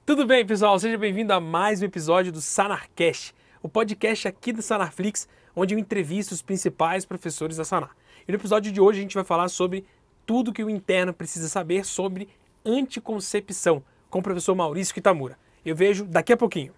Tudo bem, pessoal? Seja bem-vindo a mais um episódio do Sanarcast, o podcast aqui do Sanarflix, onde eu entrevisto os principais professores da Sanar. E no episódio de hoje a gente vai falar sobre tudo que o interno precisa saber sobre anticoncepção, com o professor Maurício Kitamura. Eu vejo daqui a pouquinho.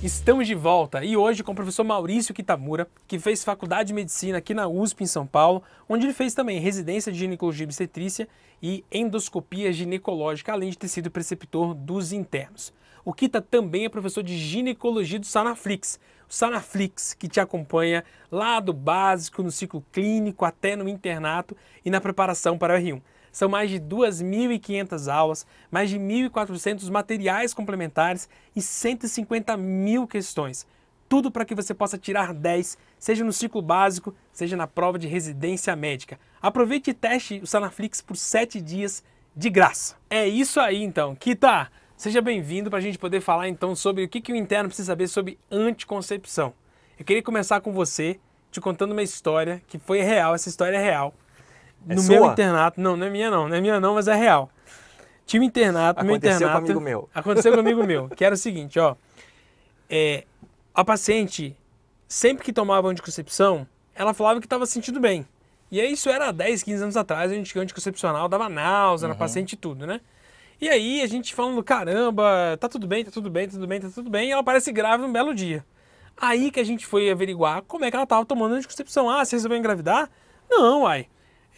Estamos de volta e hoje com o professor Maurício Kitamura, que fez faculdade de medicina aqui na USP em São Paulo, onde ele fez também residência de ginecologia e obstetrícia e endoscopia ginecológica, além de ter sido preceptor dos internos. O Kita também é professor de ginecologia do Sanarflix, o Sanarflix que te acompanha lá do básico, no ciclo clínico, até no internato e na preparação para o R1. São mais de 2.500 aulas, mais de 1.400 materiais complementares e 150 mil questões. Tudo para que você possa tirar 10, seja no ciclo básico, seja na prova de residência médica. Aproveite e teste o Sanarflix por 7 dias de graça. É isso aí então. Kita, seja bem-vindo para a gente poder falar então sobre o que o interno precisa saber sobre anticoncepção. Eu queria começar com você, te contando uma história que foi real, essa história é real. No meu internato, não é minha não, mas é real. Tinha um internato, no meu internato... Aconteceu com um amigo meu. Aconteceu com um amigo meu, que era o seguinte, ó. A paciente, sempre que tomava anticoncepção, ela falava que estava se sentindo bem. E aí isso era 10, 15 anos atrás, a gente anticoncepcional dava náusea na paciente e tudo, né? E aí a gente falando, caramba, tá tudo bem, tá tudo bem, tá tudo bem, tá tudo bem, e ela parece grávida um belo dia. Aí que a gente foi averiguar como é que ela estava tomando anticoncepção. Ah, você resolveu engravidar? Não, uai.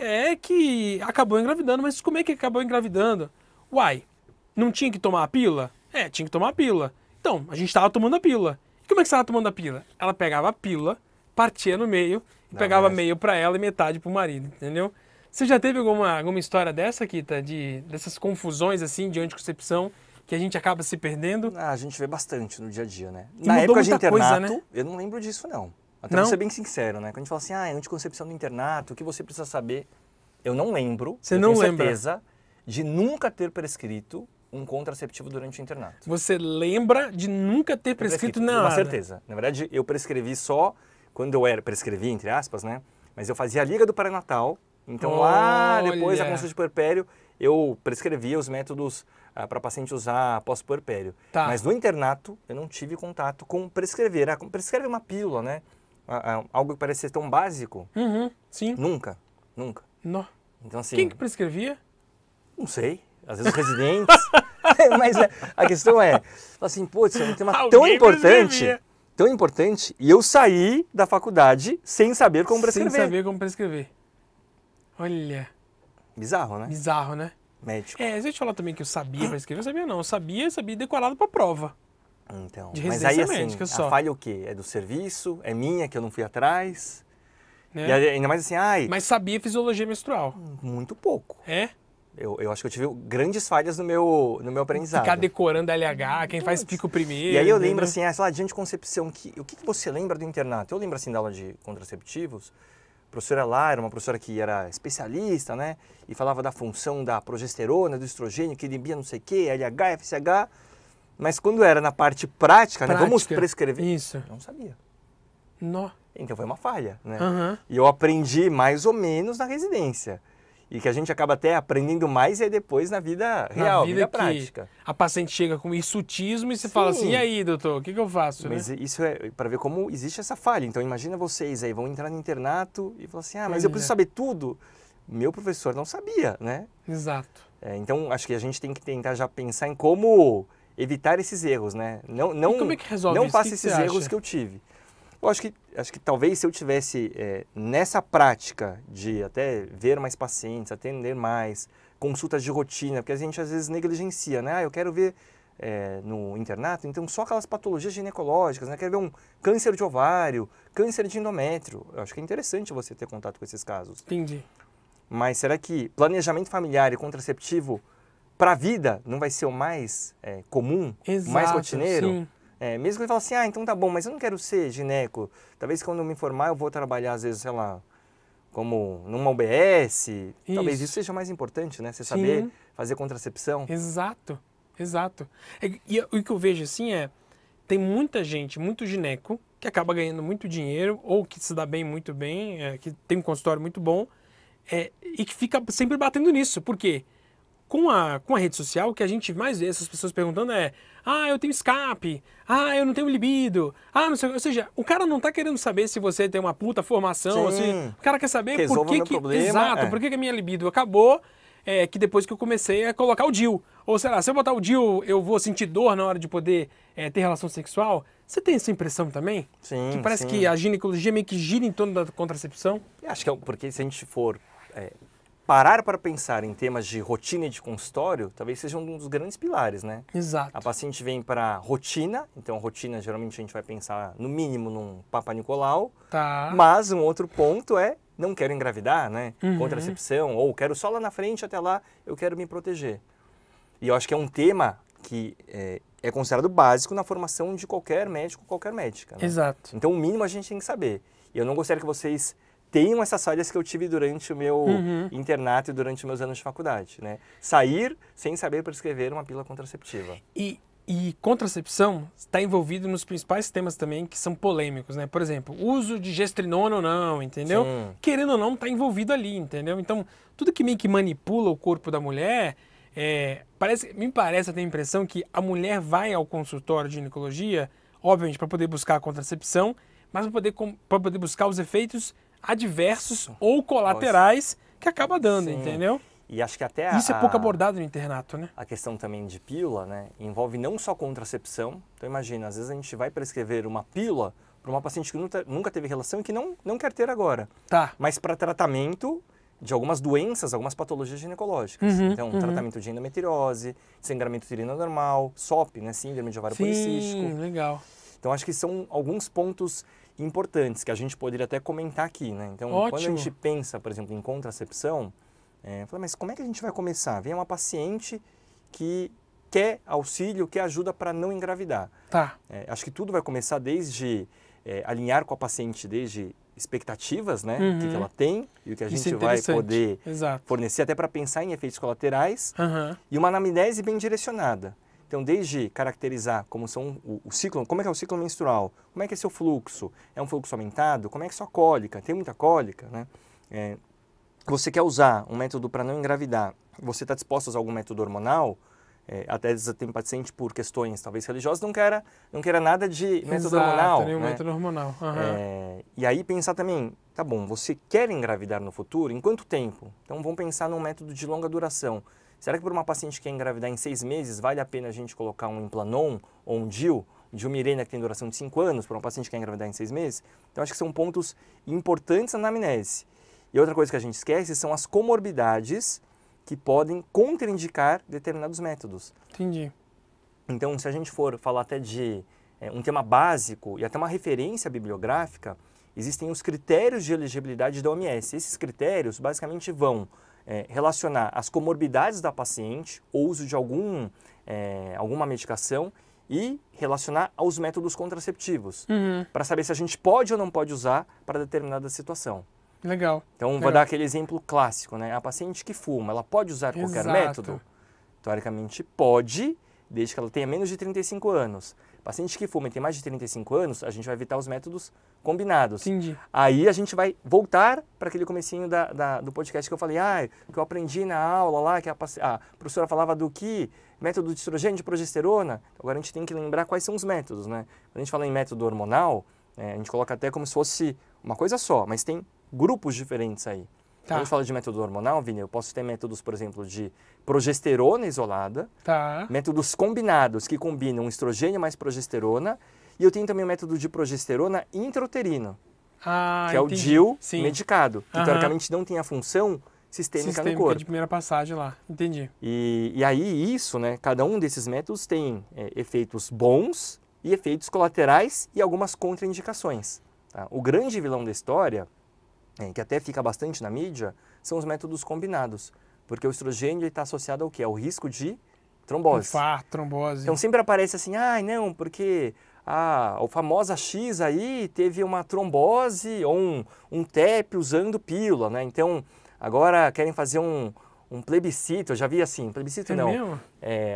É que acabou engravidando, mas como é que acabou engravidando? Uai, não tinha que tomar a pílula? Tinha que tomar a pílula. Então, a gente estava tomando a pílula. E como é que você estava tomando a pílula? Ela pegava a pílula, partia no meio, e pegava meio para ela e metade para o marido, entendeu? Você já teve alguma história dessa, Kita, dessas confusões assim de anticoncepção que a gente acaba se perdendo? A gente vê bastante no dia a dia, né? E Na época de internato, coisa, né? eu não lembro disso, não. Até pra ser bem sincero, né? Quando a gente fala assim, anticoncepção no internato, o que você precisa saber? Eu não lembro. Você não lembra? Eu tenho certeza de nunca ter prescrito um contraceptivo durante o internato. Você lembra de nunca ter prescrito nada? Com certeza. Na verdade, eu prescrevi só quando eu era... Prescrevi, entre aspas, né? Mas eu fazia a liga do pré-natal. Então lá, depois da consulta de puerpério, eu prescrevia os métodos para paciente usar após puerpério. Tá. Mas no internato, eu não tive contato com prescrever. Prescreve uma pílula, né? Algo que parece ser tão básico. Sim. Nunca. Não. Então, assim, Quem que prescrevia? Não sei. Às vezes os residentes. Mas a questão é, assim, putz, é um tema tão importante, e eu saí da faculdade sem saber como prescrever. Sem saber como prescrever. Olha. Bizarro, né? Bizarro, né? Médico. Se eu te falar também que eu sabia prescrever, eu sabia não. Eu sabia decorado pra prova. Então, de mas residência aí, médica assim, só. a falha é o quê? É do serviço? É minha, que eu não fui atrás? Né? E ainda mais assim, Mas sabia fisiologia menstrual. Muito pouco. É? Eu acho que eu tive grandes falhas no meu aprendizado. Ficar decorando LH, quem faz pico primeiro. E aí eu lembro assim, sei lá, de anticoncepção, o que você lembra do internato? Eu lembro assim da aula de contraceptivos, a professora lá era uma professora que era especialista, né? E falava da função da progesterona, do estrogênio, que inibia não sei o quê, LH, FSH. Mas quando era na parte prática, né? Vamos prescrever. Isso. Eu não sabia. Nó. Então foi uma falha, né? Uhum. E eu aprendi mais ou menos na residência. E que a gente acaba até aprendendo mais depois na vida real, na vida prática. A paciente chega com hirsutismo e você fala assim, e aí, doutor, o que eu faço? Mas né? Isso é para ver como existe essa falha. Então imagina vocês aí, vão entrar no internato e falar assim, mas eu preciso saber tudo. Meu professor não sabia, né? Exato. Então acho que a gente tem que tentar já pensar em como evitar esses erros, né? E como é que resolve não isso? faça esses erros que eu tive. Eu acho que talvez se eu tivesse nessa prática de até ver mais pacientes, atender mais, consultas de rotina, porque a gente às vezes negligencia, né? Eu quero ver no internato, então só aquelas patologias ginecológicas, né? Quero ver um câncer de ovário, câncer de endométrio. Eu acho que é interessante você ter contato com esses casos. Entendi. Mas será que planejamento familiar e contraceptivo para a vida não vai ser o mais comum, Exato, mais rotineiro? Sim. Mesmo que ele fale assim, então tá bom, mas eu não quero ser gineco. Talvez quando eu me formar eu vou trabalhar, às vezes, sei lá, como numa UBS. Talvez isso seja mais importante, né? Você saber fazer contracepção. Exato. E o que eu vejo assim tem muita gente, muito gineco, que acaba ganhando muito dinheiro, ou que se dá bem, muito bem, que tem um consultório muito bom, e que fica sempre batendo nisso. Por quê? Com a rede social, o que a gente mais vê essas pessoas perguntando é: eu tenho escape, eu não tenho libido, não sei. Ou seja, o cara não tá querendo saber se você tem uma puta formação, o cara quer saber por que problema, exato, por que a minha libido acabou, que depois que eu comecei a colocar o DIU. Ou sei lá, se eu botar o DIU, eu vou sentir dor na hora de poder ter relação sexual. Você tem essa impressão também? Sim, que parece sim. que a ginecologia meio que gira em torno da contracepção? Eu acho que porque se a gente for parar para pensar em temas de rotina e de consultório, talvez seja um dos grandes pilares, né? Exato. A paciente vem para rotina, então rotina geralmente a gente vai pensar no mínimo num Papa Nicolau, Tá. mas um outro ponto é não quero engravidar, né? Contracepção, ou quero só lá na frente, até lá eu quero me proteger. E eu acho que é um tema que é considerado básico na formação de qualquer médico, qualquer médica. Né? Exato. Então o mínimo a gente tem que saber. E eu não gostaria que vocês tenham essas falhas que eu tive durante o meu internato e durante os meus anos de faculdade, né? Sair sem saber prescrever uma pílula contraceptiva. E contracepção está envolvido nos principais temas também que são polêmicos, né? Por exemplo, uso de gestrinona ou não, entendeu? Sim. Querendo ou não, está envolvido ali, entendeu? Então, tudo que meio que manipula o corpo da mulher, me parece, eu tenho a impressão que a mulher vai ao consultório de ginecologia, obviamente, para poder buscar a contracepção, mas para poder buscar os efeitos adversos ou colaterais que acaba dando, entendeu? E acho que até isso é pouco abordado no internato, né? A questão também de pílula, né, envolve não só contracepção. Então imagina, às vezes a gente vai prescrever uma pílula para uma paciente que nunca teve relação e que não quer ter agora. Tá. Mas para tratamento de algumas doenças, algumas patologias ginecológicas. Então, tratamento de endometriose, sangramento uterino anormal, SOP, né, síndrome de ovário policístico. Sim, legal. Então acho que são alguns pontos importantes que a gente poderia até comentar aqui, né? Então, quando a gente pensa, por exemplo, em contracepção, mas como é que a gente vai começar? Vem uma paciente que quer auxílio, quer ajuda para não engravidar. Tá. Acho que tudo vai começar desde alinhar com a paciente, desde expectativas, né? O que ela tem e o que a gente vai poder fornecer, até para pensar em efeitos colaterais. E uma anamnese bem direcionada. Então, desde caracterizar como são o ciclo, como é que é o ciclo menstrual, como é que é seu fluxo, é um fluxo aumentado, como é que é sua cólica, tem muita cólica, né? Você quer usar um método para não engravidar, você está disposto a usar algum método hormonal, até tem paciente por questões talvez religiosas, não queira nada de método hormonal. Nenhum né? método hormonal. E aí pensar também, tá bom, você quer engravidar no futuro, em quanto tempo? Então vamos pensar num método de longa duração. Será que por uma paciente que quer engravidar em 6 meses, vale a pena a gente colocar um Implanon ou um DIU Mirena que tem duração de 5 anos, para uma paciente que quer engravidar em 6 meses? Então acho que são pontos importantes na anamnese. E outra coisa que a gente esquece são as comorbidades que podem contraindicar determinados métodos. Entendi. Então, se a gente for falar até de um tema básico e até uma referência bibliográfica, existem os critérios de elegibilidade da OMS. Esses critérios basicamente vão relacionar as comorbidades da paciente, o uso de alguma medicação e relacionar aos métodos contraceptivos, para saber se a gente pode ou não pode usar para determinada situação. Legal. Então, vou dar aquele exemplo clássico, né? A paciente que fuma, ela pode usar qualquer método? Teoricamente pode, desde que ela tenha menos de 35 anos. Paciente que fuma e tem mais de 35 anos, a gente vai evitar os métodos combinados. Entendi. Aí a gente vai voltar para aquele comecinho do podcast que eu falei, que eu aprendi na aula lá, que a professora falava do que? Método de estrogênio, de progesterona. Agora a gente tem que lembrar quais são os métodos, né? Quando a gente fala em método hormonal, a gente coloca até como se fosse uma coisa só, mas tem grupos diferentes aí. Quando a gente fala de método hormonal, Vini, eu posso ter métodos, por exemplo, de progesterona isolada, métodos combinados que combinam estrogênio mais progesterona, e eu tenho também o método de progesterona intrauterino, que é o DIU medicado, que teoricamente não tem a função sistêmica no corpo. De primeira passagem lá, entendi. E aí isso, né, cada um desses métodos tem efeitos bons e efeitos colaterais e algumas contraindicações. Tá? O grande vilão da história, que até fica bastante na mídia, são os métodos combinados. Porque o estrogênio está associado ao quê? Ao risco de trombose. Infarto, trombose. Então sempre aparece assim, não, porque a famosa X aí teve uma trombose ou um TEP usando pílula, né? Então agora querem fazer um plebiscito, eu já vi assim, plebiscito não. Mesmo?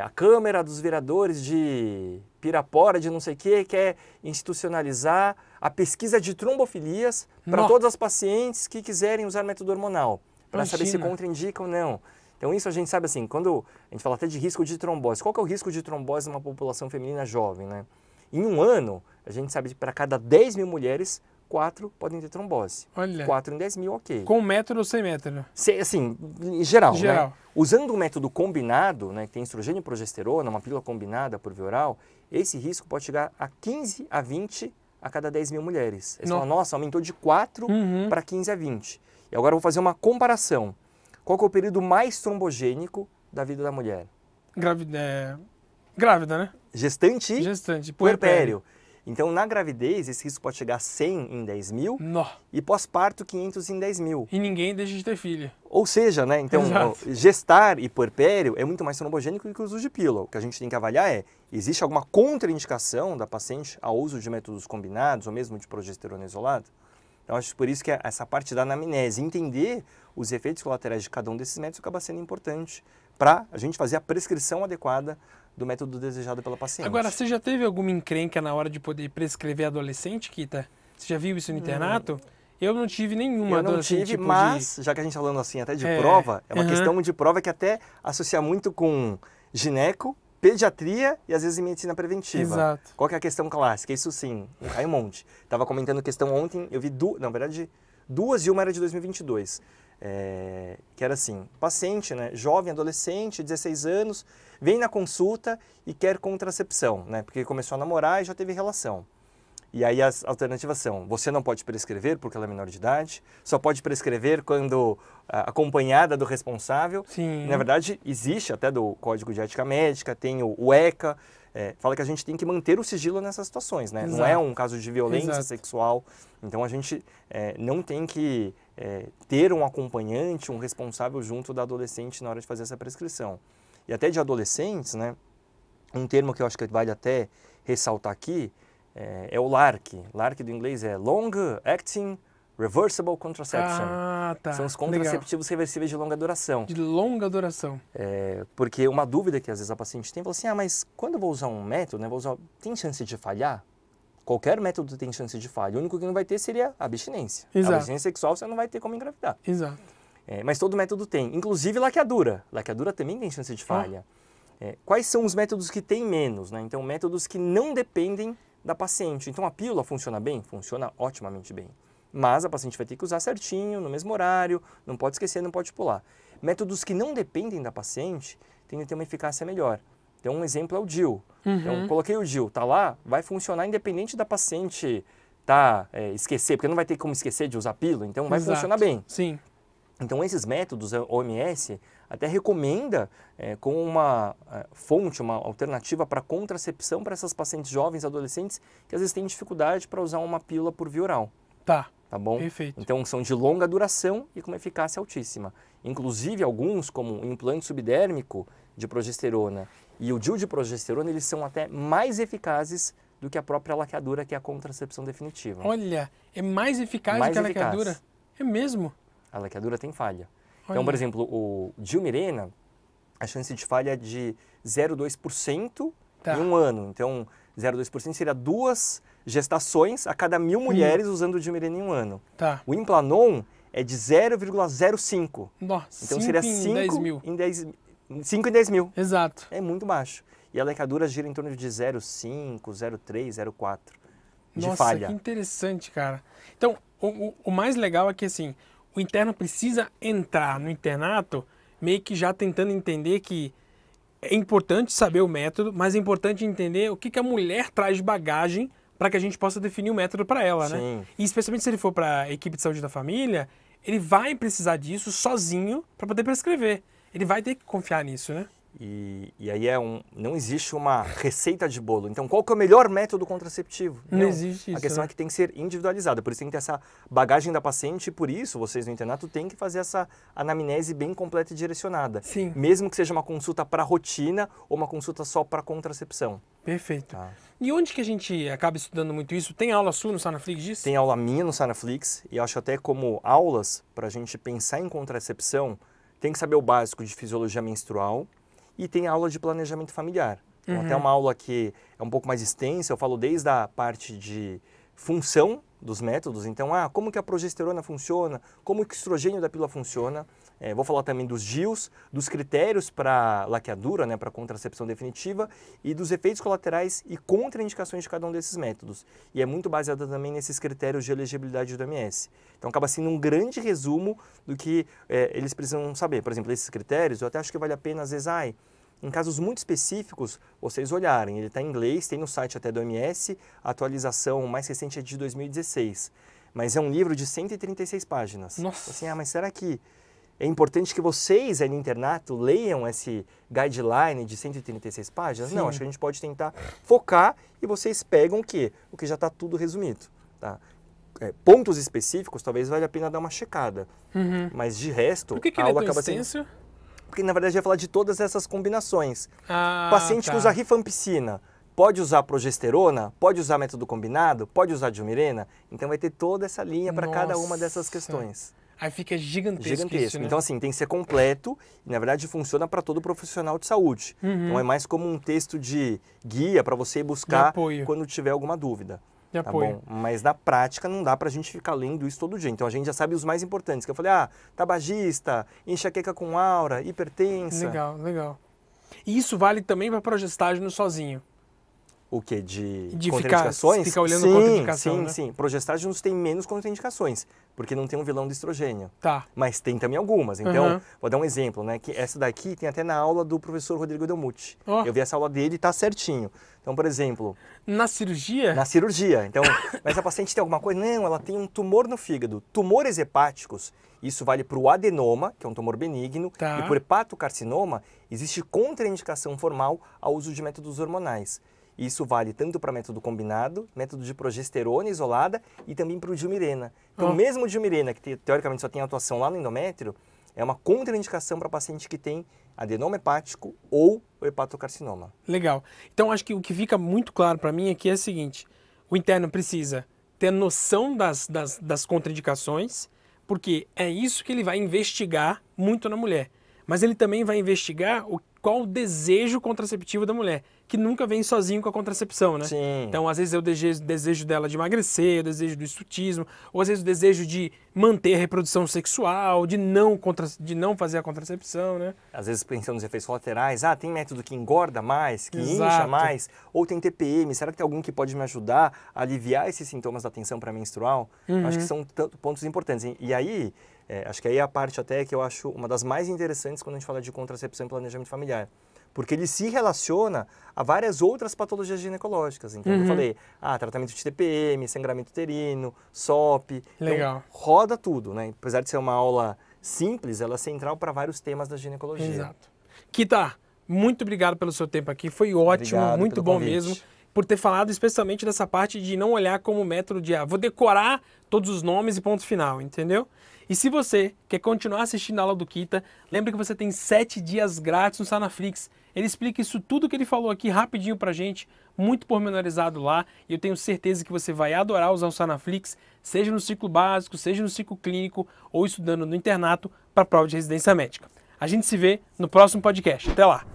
A Câmara dos Vereadores de Pirapora, de não sei o quê, quer institucionalizar a pesquisa de trombofilias para todas as pacientes que quiserem usar método hormonal. para saber se Imagina. contraindica ou não. Então isso a gente sabe assim, quando a gente fala até de risco de trombose, qual que é o risco de trombose numa população feminina jovem, né? Em um ano, a gente sabe que para cada 10 mil mulheres, 4 podem ter trombose. Olha. 4 em 10 mil, ok. Com método ou sem método? Assim, em geral, Geral. né? Usando um método combinado, né, que tem estrogênio e progesterona, uma pílula combinada por via oral, esse risco pode chegar a 15 a 20 a cada 10 mil mulheres. Aí você fala, nossa, aumentou de 4 para 15 a 20. E agora eu vou fazer uma comparação. Qual que é o período mais trombogênico da vida da mulher? Grávida, né? Gestante e Gestante. puerpério. Então, na gravidez, esse risco pode chegar a 100 em 10 mil Nó. e pós-parto 500 em 10 mil. E ninguém deixa de ter filho. Ou seja, né, então, Exato. gestar e puerpério é muito mais trombogênico do que o uso de pílula. O que a gente tem que avaliar é, existe alguma contraindicação da paciente ao uso de métodos combinados ou mesmo de progesterona isolada? Então, acho por isso que essa parte da anamnese, entender os efeitos colaterais de cada um desses métodos acaba sendo importante para a gente fazer a prescrição adequada do método desejado pela paciente. Agora, você já teve alguma encrenca na hora de poder prescrever adolescente, Kita? Você já viu isso no internato? Eu não tive nenhuma Eu não adolescente, tive, tipo mas, já que a gente está falando assim até de prova, é uma questão de prova que até associa muito com gineco, pediatria e às vezes medicina preventiva. Exato. Qual que é a questão clássica? Isso sim, cai um monte. Estava comentando questão ontem, eu vi na verdade, duas e uma era de 2022. Que era assim, paciente, né, jovem, adolescente, 16 anos, vem na consulta e quer contracepção, né, porque começou a namorar e já teve relação. E aí as alternativas são, você não pode prescrever porque ela é menor de idade, só pode prescrever quando acompanhada do responsável. Sim. Na verdade, existe até do Código de Ética Médica, tem o ECA, fala que a gente tem que manter o sigilo nessas situações, né? Não é um caso de violência sexual, então a gente não tem que ter um acompanhante, um responsável junto da adolescente na hora de fazer essa prescrição. E até de adolescentes, né? Um termo que eu acho que vale até ressaltar aqui, é o LARC. LARC do inglês é Long Acting Reversible Contraception. Ah, tá. São os contraceptivos reversíveis de longa duração. De longa duração. Porque uma dúvida que às vezes a paciente tem, fala assim, mas quando eu vou usar um método, né, tem chance de falhar? Qualquer método tem chance de falha. O único que não vai ter seria a abstinência. Exato. A abstinência sexual você não vai ter como engravidar. Exato. Mas todo método tem, inclusive laqueadura. Laqueadura também tem chance de falha. Quais são os métodos que têm menos? Né? Então, métodos que não dependem da paciente. Então, a pílula funciona bem? Funciona otimamente bem. Mas a paciente vai ter que usar certinho, no mesmo horário, não pode esquecer, não pode pular. Métodos que não dependem da paciente tendem a ter uma eficácia melhor. Então, um exemplo é o DIU. Então, coloquei o DIU, tá lá, vai funcionar independente da paciente esquecer, porque não vai ter como esquecer de usar pílula, então vai funcionar bem. Sim. Então, esses métodos, a OMS até recomenda como uma fonte, uma alternativa para contracepção para essas pacientes jovens, adolescentes, que às vezes têm dificuldade para usar uma pílula por via oral. Tá. Tá bom? Perfeito. Então, são de longa duração e com uma eficácia altíssima. Inclusive, alguns, como o implante subdérmico de progesterona e o DIU de progesterona, eles são até mais eficazes do que a própria laqueadura, que é a contracepção definitiva. Olha, é mais eficaz do que a laqueadura? É mesmo? A laqueadura tem falha. Olha. Então, por exemplo, o Dilmirena, a chance de falha é de 0,2% em um ano. Então, 0,2% seria 2 gestações a cada 1.000 mulheres usando o Dilmirena em um ano. Tá. O Implanon é de 0,05. Nossa, Então, seria 5 em 10 mil. 5 em 10 mil. Exato. É muito baixo. E a laqueadura gira em torno de 0,5, 0,3, 0,4 de falha. Nossa, que interessante, cara. Então, o mais legal é que, assim, o interno precisa entrar no internato meio que já tentando entender que é importante saber o método, mas é importante entender o que a mulher traz de bagagem para que a gente possa definir o método para ela, né? Sim. E especialmente se ele for para a equipe de saúde da família, ele vai precisar disso sozinho para poder prescrever. Ele vai ter que confiar nisso, né? E aí não existe uma receita de bolo. Então, qual que é o melhor método contraceptivo? Não existe isso. A questão é que tem que ser individualizada. Por isso tem que ter essa bagagem da paciente e por isso vocês no internato têm que fazer essa anamnese bem completa e direcionada. Sim. Mesmo que seja uma consulta para rotina ou uma consulta só para contracepção. Perfeito. Tá? E onde que a gente acaba estudando muito isso? Tem aula sua no Sanaflix disso? Tem aula minha no Sanaflix e acho até como aulas para a gente pensar em contracepção, tem que saber o básico de fisiologia menstrual. E tem aula de planejamento familiar. Então, até uma aula que é um pouco mais extensa, eu falo desde a parte de função dos métodos. Então, como que a progesterona funciona, como que o estrogênio da pílula funciona. Vou falar também dos DIUs, dos critérios para laqueadura, né, para contracepção definitiva, e dos efeitos colaterais e contraindicações de cada um desses métodos. E é muito baseada também nesses critérios de elegibilidade do OMS. Então, acaba sendo um grande resumo do que eles precisam saber. Por exemplo, esses critérios, eu até acho que vale a pena, às vezes, em casos muito específicos, vocês olharem. Ele está em inglês, tem no site até do OMS, a atualização mais recente é de 2016. Mas é um livro de 136 páginas. Nossa! Assim, mas será que é importante que vocês aí no internato leiam esse guideline de 136 páginas? Sim. Não, acho que a gente pode tentar focar e vocês pegam o quê? O que já está tudo resumido. Tá? Pontos específicos, talvez valha a pena dar uma checada. Mas de resto, Por que a ele aula é tão acaba extenso? sendo... Porque, na verdade, vai falar de todas essas combinações. Paciente que usa rifampicina, pode usar progesterona, pode usar método combinado, pode usar diomirena. Então, vai ter toda essa linha para cada uma dessas questões. Aí fica gigantesco. Gigantesco. Isso, né? Então, assim, tem que ser completo e, na verdade, funciona para todo profissional de saúde. Não é mais como um texto de guia para você ir buscar quando tiver alguma dúvida. Tá bom? Mas na prática não dá pra gente ficar lendo isso todo dia. Então a gente já sabe os mais importantes. Que eu falei, tabagista, enxaqueca com aura, hipertensa. Legal, legal. E isso vale também para progestágeno sozinho? O quê? De contraindicações? Ficar olhando contraindicação, né? Sim. Progestágenos tem menos contraindicações, porque não tem um vilão do estrogênio. Tá. Mas tem também algumas. Então, vou dar um exemplo, né? Que essa daqui tem até na aula do professor Rodrigo Delmucci. Eu vi essa aula dele e tá certinho. Então, por exemplo... Na cirurgia? Na cirurgia. Então, mas a paciente tem alguma coisa? Não, ela tem um tumor no fígado. Tumores hepáticos, isso vale para o adenoma, que é um tumor benigno, e para o hepatocarcinoma, existe contraindicação formal ao uso de métodos hormonais. Isso vale tanto para método combinado, método de progesterona isolada e também para o diomirena. Então, mesmo o diomirena, que teoricamente só tem atuação lá no endométrio, é uma contraindicação para paciente que tem adenoma hepático ou o hepatocarcinoma. Legal. Então, acho que o que fica muito claro para mim aqui é o seguinte: o interno precisa ter noção das contraindicações, porque é isso que ele vai investigar muito na mulher. Mas ele também vai investigar qual o desejo contraceptivo da mulher, que nunca vem sozinho com a contracepção, né? Sim. Então, às vezes é o desejo dela de emagrecer, o desejo do estutismo, ou às vezes o desejo de manter a reprodução sexual, de não fazer a contracepção, né? Às vezes pensando nos efeitos colaterais, tem método que engorda mais, que incha mais, ou tem TPM, será que tem algum que pode me ajudar a aliviar esses sintomas da tensão pré-menstrual? Acho que são pontos importantes. E aí, acho que aí é a parte até que eu acho uma das mais interessantes quando a gente fala de contracepção e planejamento familiar. Porque ele se relaciona a várias outras patologias ginecológicas. Então, eu falei, tratamento de TPM, sangramento uterino, SOP. Legal. Então, roda tudo, né? Apesar de ser uma aula simples, ela é central para vários temas da ginecologia. Exato. Kita, muito obrigado pelo seu tempo aqui. Foi ótimo, muito bom mesmo. Por ter falado especialmente dessa parte de não olhar como método de, vou decorar todos os nomes e ponto final, entendeu? E se você quer continuar assistindo a aula do Kita, lembre que você tem 7 dias grátis no Sanaflix. Ele explica isso tudo que ele falou aqui rapidinho pra gente, muito pormenorizado lá, e eu tenho certeza que você vai adorar usar o Sanaflix, seja no ciclo básico, seja no ciclo clínico ou estudando no internato para a prova de residência médica. A gente se vê no próximo podcast. Até lá!